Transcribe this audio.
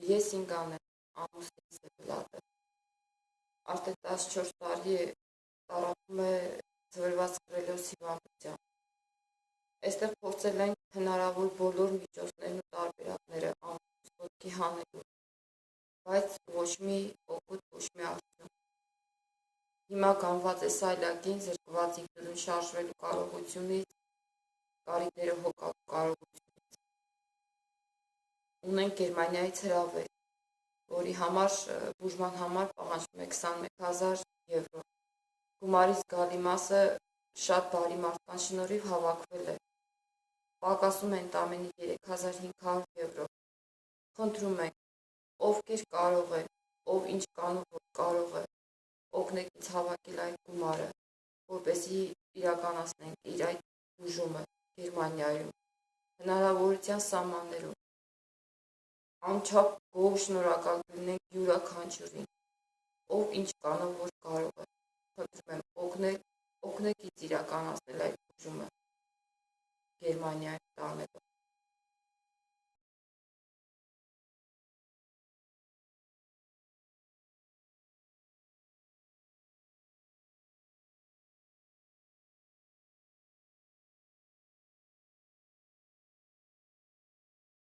Ես ինգան եմ, ամուսինս է Վլադը, արդեն 14 տարի է տարապում է ձվերված կրելոս հիվանդությամբ։ Այստեղ փորձել ենք հնարավոր բոլոր միջոցներն ու տարբերակները ամուսինս ոտքի հանելու, բայց ոչ մի օգուտ, ոչ մի արդյունք։ Հիմա գանված է սայլակին, զրկված ինքնուրույն շարժվելու կարողությունից, կարիքները հոգալու կարողությունից։ Ունենք Գերմանիայից հրավեր, որի բուժման համար պահանջվում է 21,000 եվրո։ Գումարի զգալի մասը շատ բարի մարդկանց շնորհիվ հավաքվել է։ Պակասում է ընդամենը 3500 եվրո։ Խնդրում ենք, ովքեր կարող են, ով ինչ կանոնով կարող է, օգնեք ինձ հավաքել այդ գումարը, որպեսզի իրականացնենք իր այդ բուժումը Գերմանիայում, հնարավորության սահմաններում։ Անչափ գոհ շնորհակալ կլինենք յուրաքանչյուրին, ով ինչ կանոնով կարող է։ Խնդրում եմ, օգնեք ինձ իրականացնել այդ բուժումը Գերմանիայում տանելով։